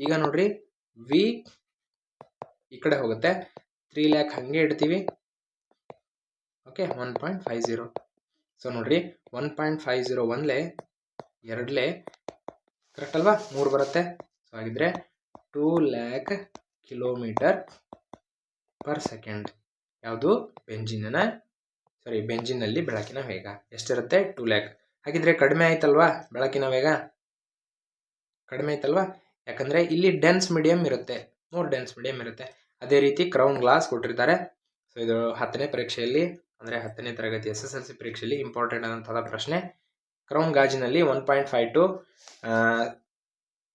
ಈಗ ನೋಡ್ರಿ, V ಈ ಕಡೆ ಹೋಗುತ್ತೆ, 3 ಲ್ಯಾಕ್ ಹಾಗೆ ಇಡ್ತೀವಿ. ಓಕೆ, 1.50. ಸೊ ನೋಡ್ರಿ, 1.50 ಒಂದ್ಲೆ, ಎರಡ್ಲೆ, ಕರೆಕ್ಟ್ ಅಲ್ವಾ? 3 ಬರುತ್ತೆ. ಸೊ ಹಾಗಿದ್ರೆ 2 ಲ್ಯಾಕ್ ಕಿಲೋಮೀಟರ್ ಪರ್ ಸೆಕೆಂಡ್. ಯಾವುದು? ಬೆಂಜಿನ್ನಲ್ಲಿ ಬೆಳಕಿನ ವೇಗ ಎಷ್ಟಿರುತ್ತೆ? 2 ಲ್ಯಾಕ್. ಹಾಗಿದ್ರೆ ಕಡಿಮೆ ಆಯ್ತಲ್ವಾ ಬೆಳಕಿನ ವೇಗ? ಕಡಿಮೆ ಆಯ್ತಲ್ವಾ? ಯಾಕಂದರೆ ಇಲ್ಲಿ ಡೆನ್ಸ್ ಮೀಡಿಯಂ ಇರುತ್ತೆ, ಮೋರ್ ಡೆನ್ಸ್ ಮೀಡಿಯಂ ಇರುತ್ತೆ. ಅದೇ ರೀತಿ ಕ್ರೌನ್ ಗ್ಲಾಸ್ ಕೊಟ್ಟಿರ್ತಾರೆ. ಸೊ ಇದು 10ನೇ ಪರೀಕ್ಷೆಯಲ್ಲಿ, ಅಂದರೆ 10ನೇ ತರಗತಿ SSLC ಪರೀಕ್ಷೆಯಲ್ಲಿ ಇಂಪಾರ್ಟೆಂಟ್ ಆದಂತಹ ಪ್ರಶ್ನೆ. ಕ್ರೌನ್ ಗಾಜಿನಲ್ಲಿ 1.52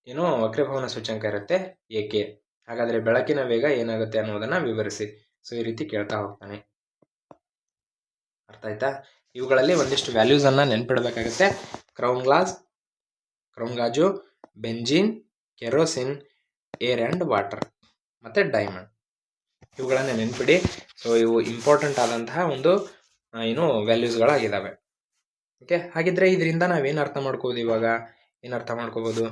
ಏನು ವಕ್ರೀಭವನ ಸೂಚ್ಯಂಕ ಇರುತ್ತೆ, ಏಕೆ? ಹಾಗಾದರೆ ಬೆಳಕಿನ ವೇಗ ಏನಾಗುತ್ತೆ ಅನ್ನೋದನ್ನು ವಿವರಿಸಿ. ಸೊ ಈ ರೀತಿ ಕೇಳ್ತಾ ಹೋಗ್ತಾನೆ. ಅರ್ಥ ಆಯ್ತಾ? ಇವುಗಳಲ್ಲಿ ಒಂದಿಷ್ಟು ವ್ಯಾಲ್ಯೂಸನ್ನು ನೆನ್ಪಿಡಬೇಕಾಗುತ್ತೆ. ಕ್ರೌನ್ ಗಾಜು, benzene, kerosene, air and water ಮತ್ತು ಡೈಮಂಡ್, ಇವುಗಳನ್ನು ನೆನ್ಪಿಡಿ. ಸೊ ಇವು ಇಂಪಾರ್ಟೆಂಟ್ ಆದಂತಹ ಒಂದು ವ್ಯಾಲ್ಯೂಸ್ಗಳಾಗಿದ್ದಾವೆ. ಓಕೆ, ಹಾಗಿದ್ರೆ ಇದರಿಂದ ನಾವೇನು ಅರ್ಥ ಮಾಡ್ಕೋಬೋದು? ಇವಾಗ ಏನು ಅರ್ಥ ಮಾಡ್ಕೋಬೋದು?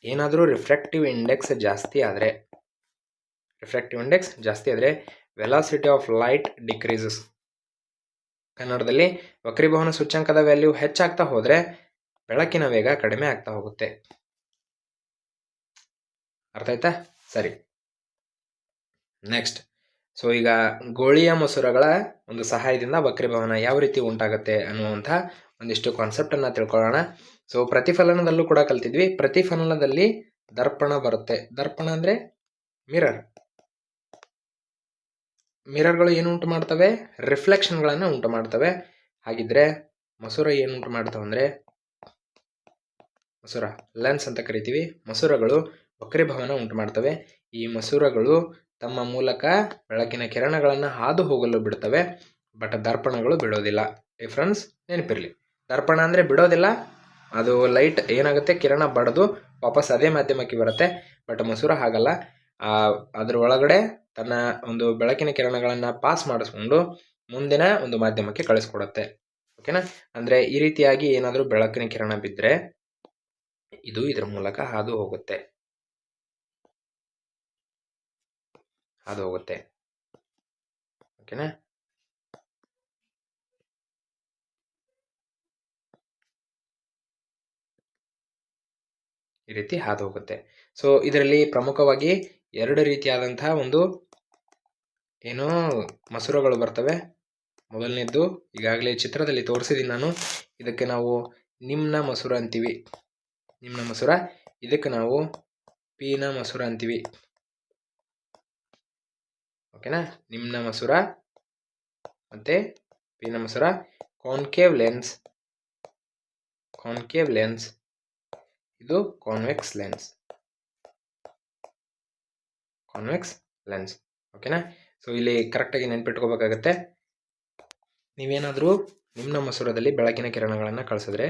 ಏನಾದರೂ ರಿಫ್ರಾಕ್ಟಿವ್ ಇಂಡೆಕ್ಸ್ ಜಾಸ್ತಿ ಆದರೆ ವೆಲಾಸಿಟಿ ಆಫ್ ಲೈಟ್ ಡಿಕ್ರೀಸಸ್. ಕನ್ನಡದಲ್ಲಿ ವಕ್ರೀಭವನ ಸೂಚ್ಯಂಕದ ವ್ಯಾಲ್ಯೂ ಹೆಚ್ಚಾಗ್ತಾ ಹೋದರೆ ಬೆಳಕಿನ ವೇಗ ಕಡಿಮೆ ಆಗ್ತಾ ಹೋಗುತ್ತೆ. ಅರ್ಥ ಆಯ್ತಾ? ಸರಿ, ನೆಕ್ಸ್ಟ್. ಸೊ ಈಗ ಗೋಳಿಯ ಮಸೂರಗಳ ಒಂದು ಸಹಾಯದಿಂದ ವಕ್ರೀಭವನ ಯಾವ ರೀತಿ ಉಂಟಾಗುತ್ತೆ ಅನ್ನುವಂಥ ಒಂದಿಷ್ಟು ಕಾನ್ಸೆಪ್ಟನ್ನು ತಿಳ್ಕೊಳ್ಳೋಣ. ಸೊ ಪ್ರತಿಫಲನದಲ್ಲೂ ಕೂಡ ಕಲ್ತಿದ್ವಿ. ಪ್ರತಿಫಲನದಲ್ಲಿ ದರ್ಪಣ ಬರುತ್ತೆ. ದರ್ಪಣ ಅಂದರೆ ಮಿರರ್. ಮಿರರ್ಗಳು ಏನು ಉಂಟು ಮಾಡ್ತವೆ? ರಿಫ್ಲೆಕ್ಷನ್ಗಳನ್ನು ಉಂಟು ಮಾಡ್ತವೆ. ಹಾಗಿದ್ರೆ ಮಸೂರ ಏನು ಉಂಟು ಮಾಡ್ತವೆ ಅಂದರೆ, ಮಸೂರ ಲೆನ್ಸ್ ಅಂತ ಕರಿತೀವಿ. ಮಸೂರಗಳು ವಕ್ರೀಭವನ ಉಂಟು ಮಾಡ್ತವೆ. ಈ ಮಸೂರಗಳು ತಮ್ಮ ಮೂಲಕ ಬೆಳಕಿನ ಕಿರಣಗಳನ್ನು ಹಾದು ಹೋಗಲು ಬಿಡ್ತವೆ, ಬಟ್ ದರ್ಪಣಗಳು ಬಿಡೋದಿಲ್ಲ. ಡಿಫ್ರೆನ್ಸ್ ನೆನಪಿರಲಿ. ದರ್ಪಣ ಅಂದರೆ ಬಿಡೋದಿಲ್ಲ, ಅದು ಲೈಟ್ ಏನಾಗುತ್ತೆ, ಕಿರಣ ಬಡಿದು ವಾಪಸ್ ಅದೇ ಮಾಧ್ಯಮಕ್ಕೆ ಬರುತ್ತೆ. ಬಟ್ ಮಸೂರ ಹಾಗಲ್ಲ, ಅದ್ರ ಒಳಗಡೆ ತನ್ನ ಒಂದು ಬೆಳಕಿನ ಕಿರಣಗಳನ್ನು ಪಾಸ್ ಮಾಡಿಸ್ಕೊಂಡು ಮುಂದಿನ ಒಂದು ಮಾಧ್ಯಮಕ್ಕೆ ಕಳಿಸ್ಕೊಡುತ್ತೆ. ಓಕೆನಾ? ಅಂದರೆ ಈ ರೀತಿಯಾಗಿ ಏನಾದರೂ ಬೆಳಕಿನ ಕಿರಣ ಬಿದ್ದರೆ ಇದು ಇದರ ಮೂಲಕ ಹಾದು ಹೋಗುತ್ತೆ. ಓಕೆನಾ? ಈ ರೀತಿ ಹಾದು ಹೋಗುತ್ತೆ. ಸೊ ಇದರಲ್ಲಿ ಪ್ರಮುಖವಾಗಿ 2 ರೀತಿಯಾದಂತಹ ಒಂದು ಏನೋ ಮಸೂರಗಳು ಬರ್ತವೆ. ಮೊದಲನೇದ್ದು ಈಗಾಗಲೇ ಚಿತ್ರದಲ್ಲಿ ತೋರಿಸಿದ್ದೀನಿ ನಾನು. ಇದಕ್ಕೆ ನಾವು ನಿಮ್ನ ಮಸೂರ ಅಂತೀವಿ. ನಿಮ್ನ ಮಸೂರ. ಇದಕ್ಕೆ ನಾವು ಪೀನ ಮಸೂರ ಅಂತೀವಿ. ಓಕೆನಾ? ನಿಮ್ನ ಮಸೂರ ಮತ್ತೆ ಪೀನ ಮಸೂರ. ಕಾನ್ಕೇವ್ ಲೆನ್ಸ್, ಇದು ಕಾನ್ವೆಕ್ಸ್ ಲೆನ್ಸ್. ಓಕೆನಾ? ಸೊ ಇಲ್ಲಿ ಕರೆಕ್ಟಾಗಿ ನೆನ್ಪಿಟ್ಕೋಬೇಕಾಗತ್ತೆ. ನೀವೇನಾದರೂ ನಿಮ್ನ ಮಸೂರದಲ್ಲಿ ಬೆಳಕಿನ ಕಿರಣಗಳನ್ನು ಕಳಿಸಿದ್ರೆ,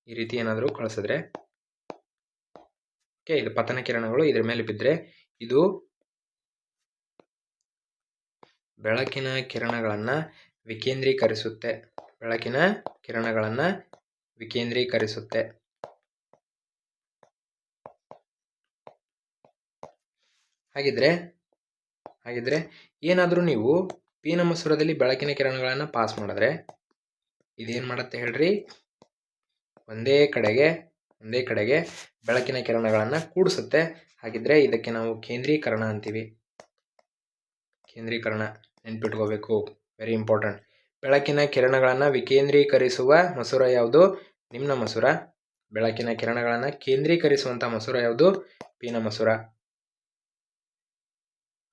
ಈ ರೀತಿ ಏನಾದರೂ ಕಳಿಸಿದ್ರೆ, ಓಕೆ, ಇದು ಪತನ ಕಿರಣಗಳು ಇದ್ರ ಮೇಲೆ ಬಿದ್ದರೆ ಇದು ಬೆಳಕಿನ ಕಿರಣಗಳನ್ನು ವಿಕೇಂದ್ರೀಕರಿಸುತ್ತೆ. ಹಾಗಿದ್ರೆ ಏನಾದರೂ ನೀವು ಪೀನ ಮಸೂರದಲ್ಲಿ ಬೆಳಕಿನ ಕಿರಣಗಳನ್ನು ಪಾಸ್ ಮಾಡಿದ್ರೆ ಇದೇನು ಮಾಡುತ್ತೆ ಹೇಳ್ರಿ? ಒಂದೇ ಕಡೆಗೆ ಬೆಳಕಿನ ಕಿರಣಗಳನ್ನು ಕೂಡಿಸುತ್ತೆ. ಹಾಗಿದ್ರೆ ಇದಕ್ಕೆ ನಾವು ಕೇಂದ್ರೀಕರಣ ಅಂತೀವಿ. ಕೇಂದ್ರೀಕರಣ ನೆನ್ಪಿಟ್ಕೋಬೇಕು, ವೆರಿ ಇಂಪಾರ್ಟೆಂಟ್. ಬೆಳಕಿನ ಕಿರಣಗಳನ್ನು ವಿಕೇಂದ್ರೀಕರಿಸುವ ಮಸೂರ ಯಾವುದು? ನಿಮ್ನ ಮಸೂರ. ಬೆಳಕಿನ ಕಿರಣಗಳನ್ನು ಕೇಂದ್ರೀಕರಿಸುವಂಥ ಮಸೂರ ಯಾವುದು? ಪೀನ ಮಸೂರ.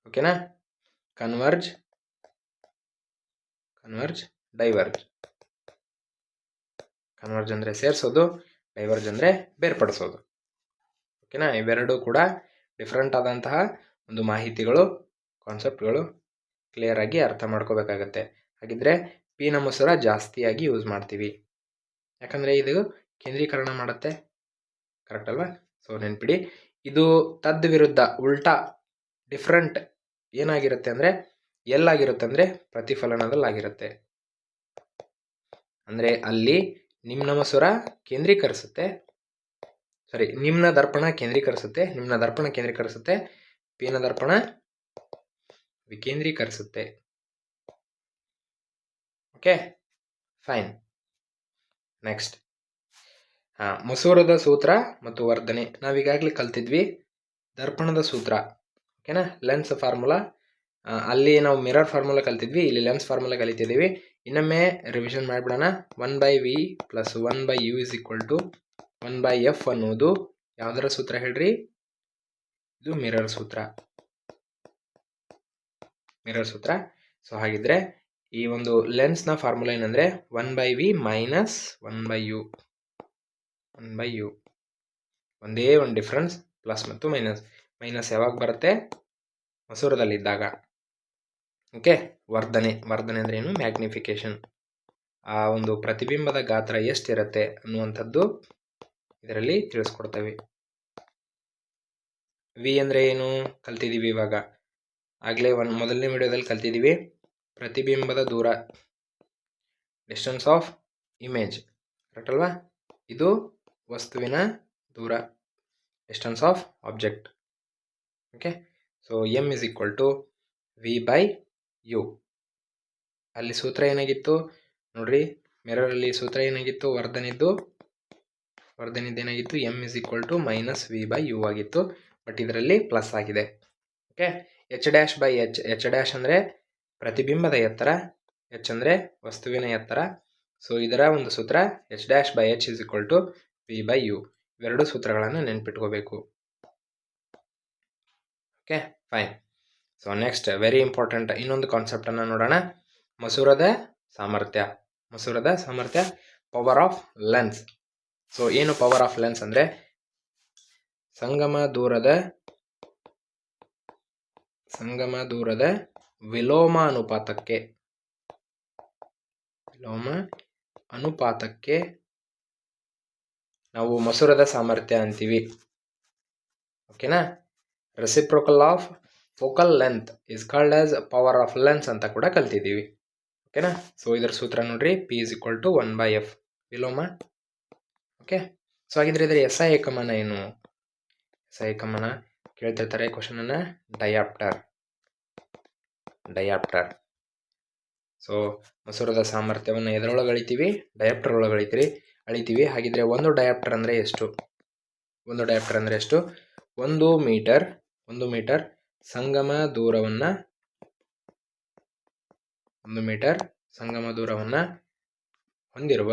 ಓಕೆನಾ? Converge, diverge. ಕನ್ವರ್ಜ್ ಅಂದರೆ ಸೇರಿಸೋದು, ಡೈವರ್ಜ್ ಅಂದರೆ ಬೇರ್ಪಡಿಸೋದು. ಓಕೆನಾ? ಇವೆರಡೂ ಕೂಡ ಡಿಫ್ರೆಂಟ್ ಆದಂತಹ ಒಂದು ಮಾಹಿತಿಗಳು, ಕಾನ್ಸೆಪ್ಟ್ಗಳು. ಕ್ಲಿಯರ್ ಆಗಿ ಅರ್ಥ ಮಾಡ್ಕೋಬೇಕಾಗತ್ತೆ. ಹಾಗಿದ್ರೆ ಪೀನ ಮಸೂರ ಜಾಸ್ತಿಯಾಗಿ ಯೂಸ್ ಮಾಡ್ತೀವಿ, ಯಾಕಂದರೆ ಇದು ಕೇಂದ್ರೀಕರಣ ಮಾಡುತ್ತೆ. ಕರೆಕ್ಟ್ ಅಲ್ವಾ? ಸೊ ನೆನ್ಪಿಡಿ. ಇದು ತದ್ವಿರುದ್ಧ, ಉಲ್ಟಾ, ಡಿಫ್ರೆಂಟ್ ಏನಾಗಿರುತ್ತೆ ಅಂದರೆ, ಎಲ್ಲಾಗಿರುತ್ತೆ ಅಂದರೆ ಪ್ರತಿಫಲನದಲ್ಲಾಗಿರುತ್ತೆ. ಅಂದರೆ ಅಲ್ಲಿ ನಿಮ್ನ ಮಸೂರ ಕೇಂದ್ರೀಕರಿಸುತ್ತೆ, ನಿಮ್ನ ದರ್ಪಣ ಕೇಂದ್ರೀಕರಿಸುತ್ತೆ, ಪೀನ ದರ್ಪಣ ವಿಕೇಂದ್ರೀಕರಿಸುತ್ತೆ. Okay, fine. ನೆಕ್ಸ್ಟ್, ಮಸೂರದ ಸೂತ್ರ ಮತ್ತು ವರ್ಧನೆ ನಾವೀಗಾಗಲೇ ಕಲ್ತಿದ್ವಿ. ದರ್ಪಣದ ಸೂತ್ರ, ಓಕೆನಾ? ಲೆನ್ಸ್ ಫಾರ್ಮುಲಾ, ಅಲ್ಲಿ ನಾವು ಮಿರರ್ ಫಾರ್ಮುಲಾ ಕಲ್ತಿದ್ವಿ, ಇಲ್ಲಿ ಲೆನ್ಸ್ ಫಾರ್ಮುಲಾ ಕಲಿತಿದ್ದೀವಿ. ಇನ್ನೊಮ್ಮೆ ರಿವಿಷನ್ ಮಾಡಿಬಿಡೋಣ. 1/v + 1/u = 1/f ಅನ್ನೋದು ಯಾವುದರ ಸೂತ್ರ ಹೇಳ್ರಿ? ಇದು ಮಿರರ್ ಸೂತ್ರ. ಸೊ ಹಾಗಿದ್ರೆ ಈ ಒಂದು ಲೆನ್ಸ್ನ ಫಾರ್ಮುಲಾ ಏನಂದರೆ 1/v - 1/u. ಒಂದೇ ಒಂದು ಡಿಫ್ರೆನ್ಸ್, ಪ್ಲಸ್ ಮತ್ತು ಮೈನಸ್ ಯಾವಾಗ ಬರುತ್ತೆ? ಮಸೂರದಲ್ಲಿದ್ದಾಗ. ಓಕೆ. ವರ್ಧನೆ ಅಂದರೆ ಏನು? ಮ್ಯಾಗ್ನಿಫಿಕೇಶನ್. ಆ ಒಂದು ಪ್ರತಿಬಿಂಬದ ಗಾತ್ರ ಎಷ್ಟಿರುತ್ತೆ ಅನ್ನುವಂಥದ್ದು ಇದರಲ್ಲಿ ತಿಳಿಸ್ಕೊಡ್ತೇವೆ. ವಿ ಅಂದರೆ ಏನು ಕಲ್ತಿದ್ದೀವಿ ಇವಾಗ, ಆಗಲೇ ಮೊದಲನೇ ವಿಡಿಯೋದಲ್ಲಿ ಕಲ್ತಿದ್ದೀವಿ. ಪ್ರತಿಬಿಂಬದ ದೂರ, ಡಿಸ್ಟೆನ್ಸ್ ಆಫ್ ಇಮೇಜ್. ಕರೆಕ್ಟ್ ಅಲ್ವಾ? ಇದು ವಸ್ತುವಿನ ದೂರ, distance of object. Okay. So m = v/u. ಅಲ್ಲಿ ಸೂತ್ರ ಏನಾಗಿತ್ತು ನೋಡ್ರಿ, ಮಿರರಲ್ಲಿ ಸೂತ್ರ ಏನಾಗಿತ್ತು? ವರ್ಧನಿದ್ದು ಏನಾಗಿತ್ತು? m = -v/u ಆಗಿತ್ತು. ಬಟ್ ಇದರಲ್ಲಿ ಪ್ಲಸ್ ಆಗಿದೆ. ಓಕೆ. h' ಅಂದರೆ ಪ್ರತಿಬಿಂಬದ ಎತ್ತರ, h ಅಂದರೆ ವಸ್ತುವಿನ ಎತ್ತರ. ಸೊ ಇದರ ಒಂದು ಸೂತ್ರ h'/h = v/u. ಇವೆರಡು ಸೂತ್ರಗಳನ್ನು ನೆನ್ಪಿಟ್ಕೋಬೇಕು. Okay fine. So next very important ಇನ್ನೊಂದು ಕಾನ್ಸೆಪ್ಟನ್ನು ನೋಡೋಣ. ಮಸೂರದ ಸಾಮರ್ಥ್ಯ ಪವರ್ ಆಫ್ ಲೆನ್ಸ್. ಸೊ ಏನು ಪವರ್ ಆಫ್ ಲೆನ್ಸ್ ಅಂದರೆ ಸಂಗಮ ದೂರದ ವಿಲೋಮ ಅನುಪಾತಕ್ಕೆ ನಾವು ಮಸೂರದ ಸಾಮರ್ಥ್ಯ ಅಂತೀವಿ. ಓಕೆನಾ. Reciprocal of focal length is called as power of lens ಅಂತ ಕೂಡ ಕಲ್ತಿದ್ದೀವಿ. ಓಕೆನಾ. ಸೊ ಇದರ ಸೂತ್ರ ನೋಡ್ರಿ, P = 1/f ವಿಲೋಮ. ಓಕೆ. ಸೊ ಹಾಗಿದ್ರೆ ಇದರ SI ಏಕಮಾನ ಏನು? SI ಏಕಮಾನ ಕೇಳ್ತಿರ್ತಾರೆ ಕ್ವಶನ್ ಅನ್ನ, ಡಯಾಪ್ಟರ್. ಸೊ ಮಸೂರದ ಸಾಮರ್ಥ್ಯವನ್ನು ಎದರೊಳಗೆ ಅಳಿತೀವಿ? ಡಯಾಪ್ಟರ್ ಒಳಗೆ ಅಳಿತೀವಿ. ಹಾಗಿದ್ರೆ ಒಂದು ಡಯಾಪ್ಟರ್ ಅಂದರೆ ಎಷ್ಟು? 1 ಮೀಟರ್ ಸಂಗಮ ದೂರವನ್ನು ಹೊಂದಿರುವ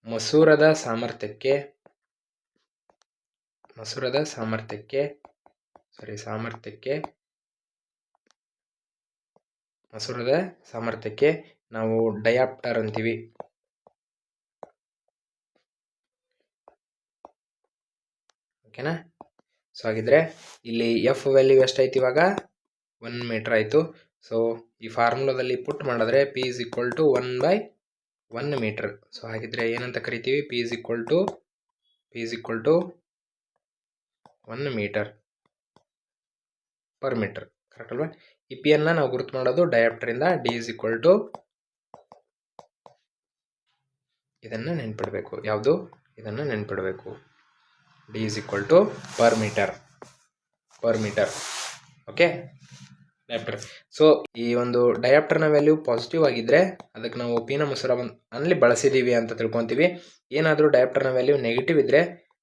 ಮಸೂರದ ಸಾಮರ್ಥ್ಯಕ್ಕೆ ನಾವು ಡಯಾಪ್ಟರ್ ಅಂತೀವಿ. ಓಕೆನಾ. ಸೊ ಹಾಗಿದ್ರೆ ಇಲ್ಲಿ F ವ್ಯಾಲ್ಯೂ ಎಷ್ಟಾಯ್ತು? ಇವಾಗ 1 ಮೀಟರ್ ಆಯಿತು. ಸೊ ಈ ಫಾರ್ಮುಲಾದಲ್ಲಿ ಪುಟ್ ಮಾಡಿದ್ರೆ P = 1/1 ಮೀಟರ್. ಸೊ ಹಾಗಿದ್ರೆ ಏನಂತ ಕರಿತೀವಿ? P = 1 metre per metre. Correct ಅಲ್ವಾ? ಈ P ಅನ್ನ ನಾವು ಗುರುತು ಮಾಡೋದು ಡಯಾಪ್ಟರಿಂದ. D = ಇದನ್ನು ನೆನ್ಪಿಡಬೇಕು. ಯಾವುದು? ಇದನ್ನು ನೆನ್ಪಿಡಬೇಕು. D = per metre. Okay. Dioptre. So ಈ ಒಂದು ಡಯಾಪ್ಟರ್ನ ವ್ಯಾಲ್ಯೂ ಪಾಸಿಟಿವ್ ಆಗಿದ್ರೆ ಅದಕ್ಕೆ ನಾವು P ನ ಮಸೂರವನ್ನು ಬಳಸಿದ್ದೀವಿ ಅಂತ ತಿಳ್ಕೊತೀವಿ. ಏನಾದರೂ ಡಯಾಪ್ಟರ್ನ ವ್ಯಾಲ್ಯೂ ನೆಗೆಟಿವ್ ಇದ್ದರೆ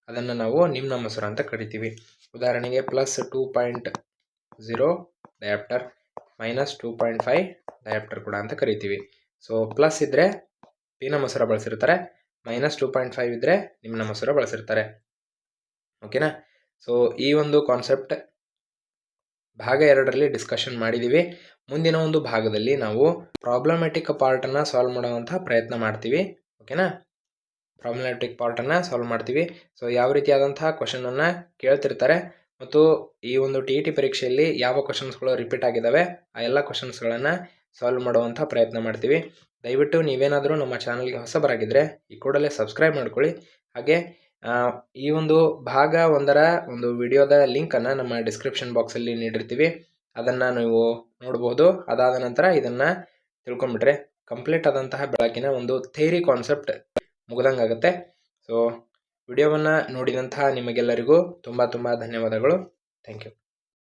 ಅದನ್ನು ನಾವು ನಿಮ್ನ ಮಸೂರ ಅಂತ ಕರಿತೀವಿ. ಉದಾಹರಣೆಗೆ +2.0 ಡಯಾಪ್ಟರ್, -2.5 ಡಯಾಪ್ಟರ್ ಕೂಡ ಅಂತ ಕರಿತೀವಿ. ಸೊ ಪ್ಲಸ್ ಇದ್ದರೆ P ನ ಮಸೂರ ಬಳಸಿರ್ತಾರೆ, -2.5 ಇದ್ದರೆ ನಿಮ್ನ ಮಸೂರ ಬಳಸಿರ್ತಾರೆ. ಓಕೆನಾ. ಸೊ ಈ ಒಂದು ಕಾನ್ಸೆಪ್ಟ್ ಭಾಗ 2ರಲ್ಲಿ ಡಿಸ್ಕಷನ್ ಮಾಡಿದ್ದೀವಿ. ಮುಂದಿನ ಒಂದು ಭಾಗದಲ್ಲಿ ನಾವು ಪ್ರಾಬ್ಲಮ್ಯಾಟಿಕ್ ಪಾರ್ಟನ್ನು ಸಾಲ್ವ್ ಮಾಡುವಂತಹ ಪ್ರಯತ್ನ ಮಾಡ್ತೀವಿ. ಓಕೆನಾ. ಪ್ರಾಬ್ಲಮ್ಯಾಟಿಕ್ ಪಾರ್ಟನ್ನು ಸಾಲ್ವ್ ಮಾಡ್ತೀವಿ. ಸೊ ಯಾವ ರೀತಿಯಾದಂತಹ ಕ್ವಶನನ್ನು ಕೇಳ್ತಿರ್ತಾರೆ ಮತ್ತು ಈ ಒಂದು TET ಪರೀಕ್ಷೆಯಲ್ಲಿ ಯಾವ ಕ್ವಶನ್ಸ್ಗಳು ರಿಪೀಟ್ ಆಗಿದ್ದಾವೆ ಆ ಎಲ್ಲ ಕ್ವಶನ್ಸ್ಗಳನ್ನು ಸಾಲ್ವ್ ಮಾಡುವಂಥ ಪ್ರಯತ್ನ ಮಾಡ್ತೀವಿ. ದಯವಿಟ್ಟು ನೀವೇನಾದರೂ ನಮ್ಮ ಚಾನಲ್ಗೆ ಹೊಸಬರಾಗಿದ್ದರೆ ಈ ಕೂಡಲೇ ಸಬ್ಸ್ಕ್ರೈಬ್ ಮಾಡ್ಕೊಳ್ಳಿ. ಹಾಗೆ ಈ ಒಂದು ಭಾಗ 1ರ ಒಂದು ವಿಡಿಯೋದ ಲಿಂಕನ್ನು ನಮ್ಮ ಡಿಸ್ಕ್ರಿಪ್ಷನ್ ಬಾಕ್ಸಲ್ಲಿ ನೀಡಿರ್ತೀವಿ. ಅದನ್ನು ನೀವು ನೋಡ್ಬೋದು. ಅದಾದ ನಂತರ ಇದನ್ನು ತಿಳ್ಕೊಂಬಿಟ್ರೆ ಕಂಪ್ಲೀಟ್ ಆದಂತಹ ಬೆಳಕಿನ ಒಂದು ಥಿಯರಿ ಕಾನ್ಸೆಪ್ಟ್ ಮುಗ್ದಂಗಾಗುತ್ತೆ. ಸೊ ವಿಡಿಯೋವನ್ನು ನೋಡಿದಂತಹ ನಿಮಗೆಲ್ಲರಿಗೂ ತುಂಬ ಧನ್ಯವಾದಗಳು. Thank you.